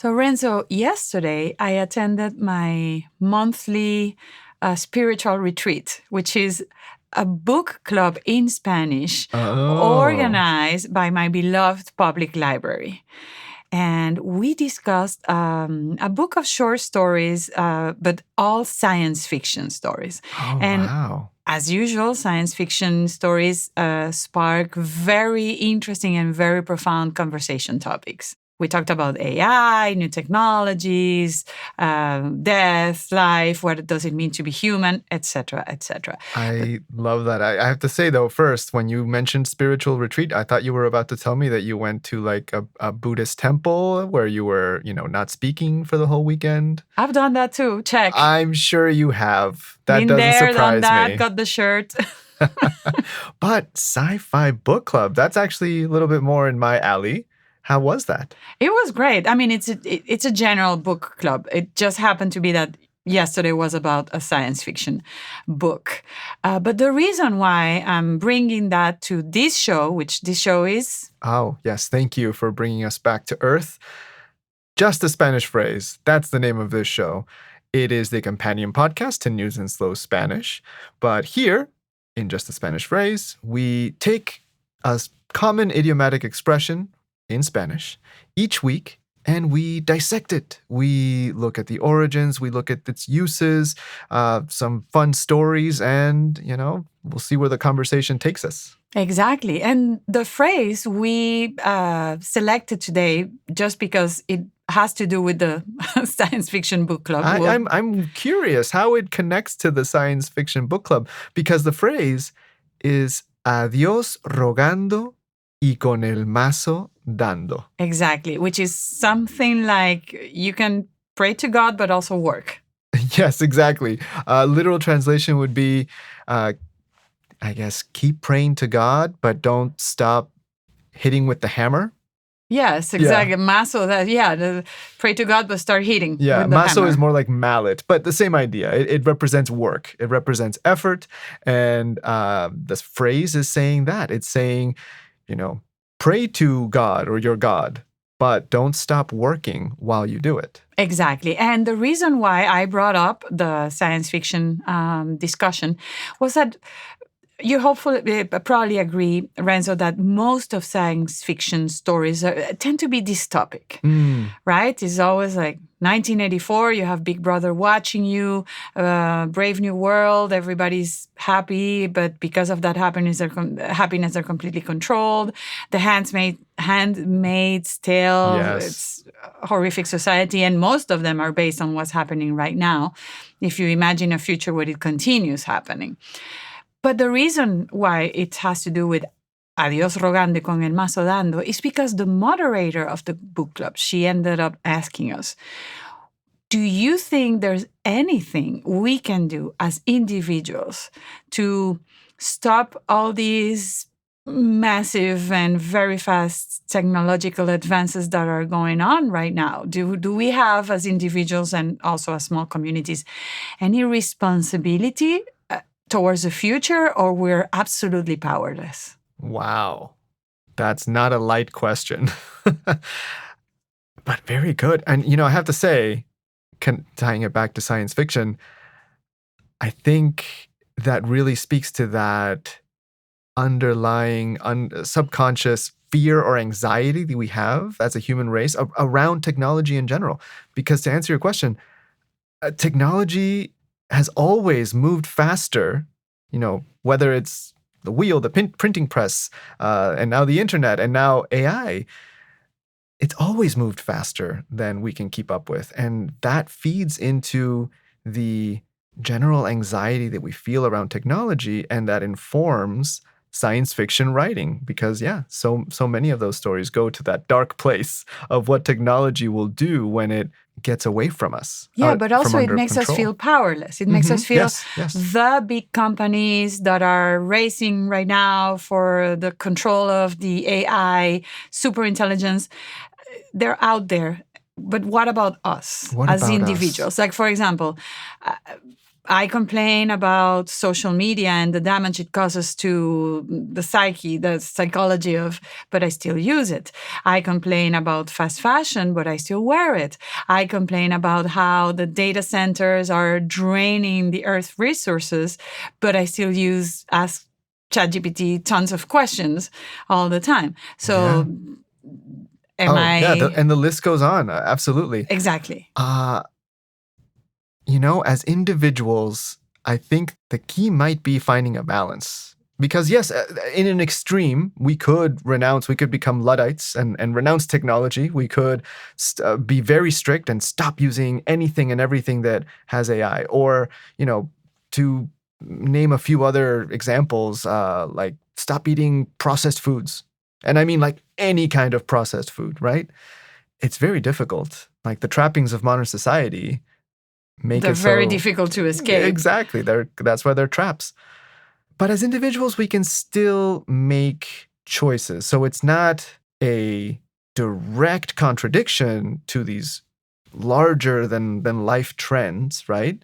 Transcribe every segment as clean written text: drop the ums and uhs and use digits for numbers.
So, Renzo, yesterday I attended my monthly spiritual retreat, which is a book club in Spanish Oh, organized by my beloved public library. And we discussed a book of short stories, but all science fiction stories. oh, And wow. as usual, science fiction stories spark very interesting and very profound conversation topics. We talked about AI, new technologies, death, life, what does it mean to be human, etc., etc. I love that. I have to say, though, first, when you mentioned spiritual retreat, I thought you were about to tell me that you went to like a Buddhist temple where you were, not speaking for the whole weekend. I've done that too. Check. I'm sure you have. That Been doesn't there, done surprise that, me. got the shirt. But sci-fi book club, that's actually a little bit more in my alley. How was that? It was great. I mean, it's a general book club. It just happened to be that yesterday was about a science fiction book. But the reason why I'm bringing that to this show, which this show is, Oh, yes. Thank you for bringing us back to earth. Just a Spanish phrase. That's the name of this show. It is the companion podcast to News in Slow Spanish. But here, in Just a Spanish Phrase, we take a common idiomatic expression in Spanish each week and we dissect it. We look at the origins, we look at its uses, some fun stories, and, we'll see where the conversation takes us. exactly. And the phrase we selected today, just because it has to do with the science fiction book club. I'm curious how it connects to the science fiction book club, because the phrase is adios rogando y con el mazo dando. Exactly, which is something like you can pray to God, but also work. Yes, exactly. Literal translation would be, I guess, keep praying to God, but don't stop hitting with the hammer. Yes, exactly. Mazo, pray to God, but start hitting Yeah, with the mazo hammer. is more like mallet, but the same idea. It represents work. It represents effort. And this phrase is saying that. It's saying, pray to God or your God, but don't stop working while you do it. Exactly. And the reason why I brought up the science fiction discussion was that you hopefully probably agree, Renzo, that most of science fiction stories tend to be dystopic, right? It's always like 1984, you have Big Brother watching you, Brave New World, everybody's happy, but because of that happiness, they're completely controlled. The Handmaid's Tale, Yes. It's a horrific society, and most of them are based on what's happening right now. If you imagine a future where it continues happening. But the reason why it has to do with adios rogando con el mazo dando is because the moderator of the book club, she ended up asking us, do you think there's anything we can do as individuals to stop all these massive and very fast technological advances that are going on right now? Do we have, as individuals and also as small communities, any responsibility towards the future, or we're absolutely powerless? Wow. That's not a light question. But very good. And, I have to say, tying it back to science fiction, I think that really speaks to that underlying subconscious fear or anxiety that we have as a human race around technology in general. Because to answer your question, technology has always moved faster, whether it's the wheel, the printing press, and now the internet, and now AI. It's always moved faster than we can keep up with. And that feeds into the general anxiety that we feel around technology, and that informs science fiction writing, because so many of those stories go to that dark place of what technology will do when it gets away from us. Yeah, but also it makes us feel powerless. It makes us feel the big companies that are racing right now for the control of the AI, super intelligence, they're out there. But what about us as individuals? Like, for example, I complain about social media and the damage it causes to the psyche, the psychology of, but I still use it. I complain about fast fashion, but I still wear it. I complain about how the data centers are draining the earth resources, but I still ask ChatGPT tons of questions all the time. So am I... Yeah, and the list goes on. Absolutely. Exactly. As individuals, I think the key might be finding a balance. Because yes, in an extreme, we could become Luddites and renounce technology. We could be very strict and stop using anything and everything that has AI. Or, to name a few other examples, like stop eating processed foods. And I mean like any kind of processed food, right? It's very difficult. Like the trappings of modern society make they're it very difficult to escape. Exactly. That's why they're traps. But as individuals, we can still make choices. So it's not a direct contradiction to these larger than life trends, right?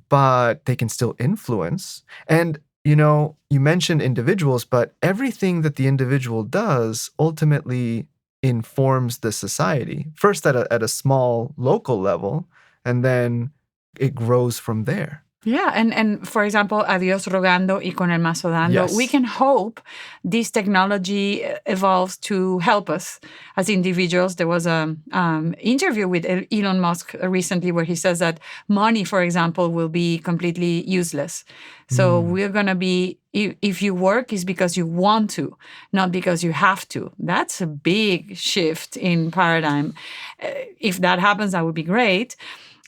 But they can still influence. And, you mentioned individuals, but everything that the individual does ultimately informs the society. First at a small local level, and then it grows from there. Yeah, and for example, adios rogando y con el mazo dando, Yes. we can hope this technology evolves to help us as individuals. There was an interview with Elon Musk recently where he says that money, for example, will be completely useless. So we're going to be, if you work, it's because you want to, not because you have to. That's a big shift in paradigm. If that happens, that would be great.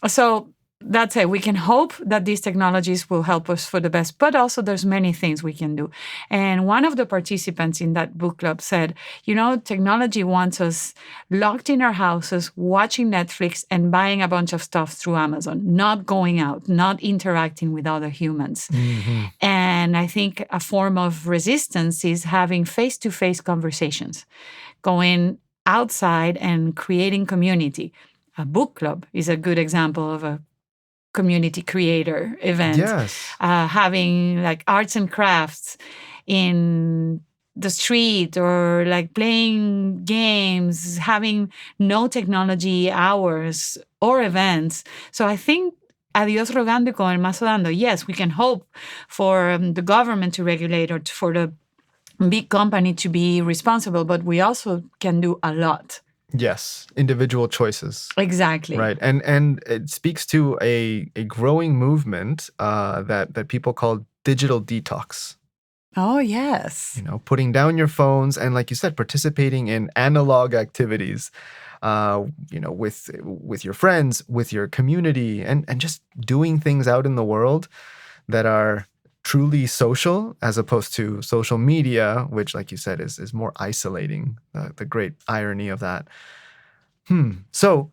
So that's it. We can hope that these technologies will help us for the best, but also there's many things we can do. And one of the participants in that book club said, technology wants us locked in our houses, watching Netflix and buying a bunch of stuff through Amazon, not going out, not interacting with other humans. Mm-hmm. And I think a form of resistance is having face-to-face conversations, going outside and creating community. A book club is a good example of a community creator event. Yes. Having like arts and crafts in the street, or like playing games, having no technology hours or events. So I think adios rogando con el mazo dando. Yes, we can hope for the government to regulate, or for the big company to be responsible, but we also can do a lot. Yes, individual choices. Exactly. Right, and it speaks to a growing movement that people call digital detox. Oh, yes. Putting down your phones and, like you said, participating in analog activities, with your friends, with your community, and just doing things out in the world that are truly social, as opposed to social media, which, like you said, is more isolating. The great irony of that. So,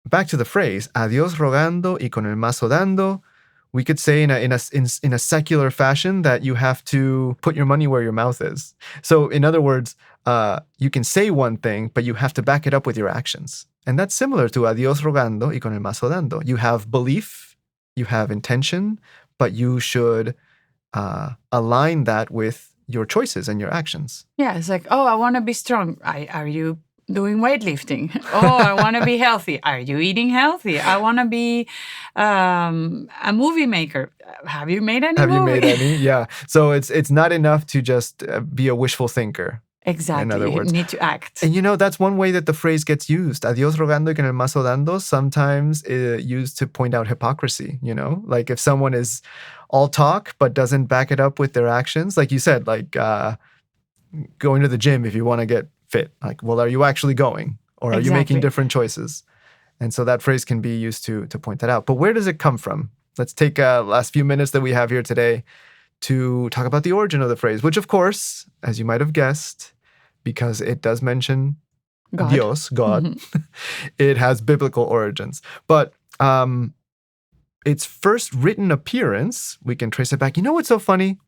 back to the phrase, adios rogando y con el mazo dando. We could say in a secular fashion that you have to put your money where your mouth is. So, in other words, you can say one thing, but you have to back it up with your actions. And that's similar to adios rogando y con el mazo dando. You have belief, you have intention, but you should align that with your choices and your actions. Yeah, it's like, I want to be strong. Are you doing weightlifting? I want to be healthy. Are you eating healthy? I want to be a movie maker. Have you made any movie? Have you made any? Yeah. So it's not enough to just be a wishful thinker. Exactly. In other words. You need to act. And that's one way that the phrase gets used. Adios rogando y con el mazo dando, sometimes used to point out hypocrisy, Like if someone is all talk but doesn't back it up with their actions, like you said, like going to the gym if you want to get fit. Like, well, are you actually going? Or are you making different choices? And so that phrase can be used to point that out. But where does it come from? Let's take last few minutes that we have here today to talk about the origin of the phrase, which, of course, as you might have guessed, because it does mention God. Dios, God, Mm-hmm. It has biblical origins. But its first written appearance, we can trace it back. You know what's so funny?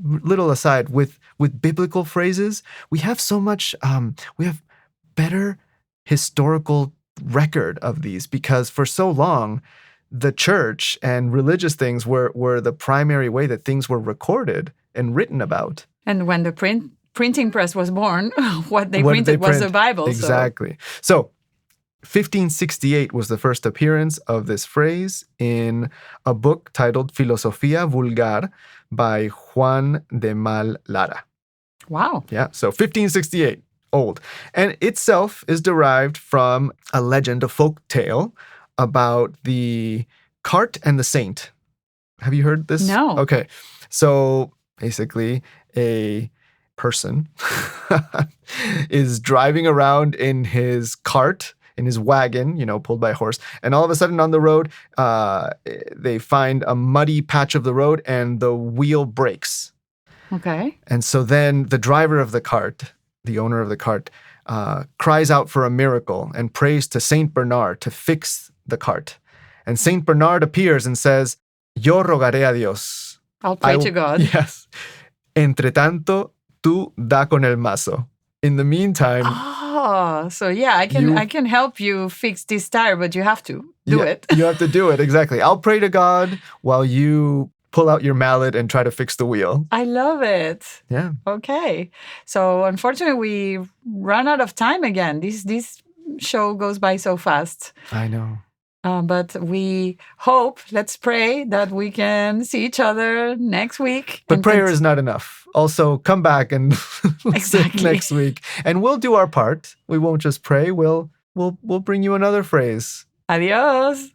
Little aside, with biblical phrases, we have so much, we have better historical record of these, because for so long, the church and religious things were the primary way that things were recorded and written about. And when the printing press was born, what they What did printed they was print? the Bible. Exactly. So 1568 was the first appearance of this phrase in a book titled Filosofía Vulgar by Juan de Mal Lara. Wow. Yeah, so 1568, old. And itself is derived from a legend, a folk tale about the cart and the saint. Have you heard this? No. Okay. So basically, a person is driving around in his cart, in his wagon, pulled by a horse. And all of a sudden on the road, they find a muddy patch of the road and the wheel breaks. Okay. And so then the driver of the cart, the owner of the cart, cries out for a miracle and prays to Saint Bernard to fix the cart. And Saint Bernard appears and says, Yo rogaré a Dios. I'll pray to God. Yes. Entre tanto, tú da con el mazo. In the meantime... Oh, so yeah, I can help you fix this tire, but you have to do it. You have to do it, exactly. I'll pray to God while you pull out your mallet and try to fix the wheel. I love it. Yeah. Okay. So unfortunately, we run out of time again. This show goes by so fast. I know. But we hope, let's pray that we can see each other next week. But prayer is not enough. Also, come back and listen next week. And we'll do our part. We won't just pray. We'll bring you another phrase. Adios.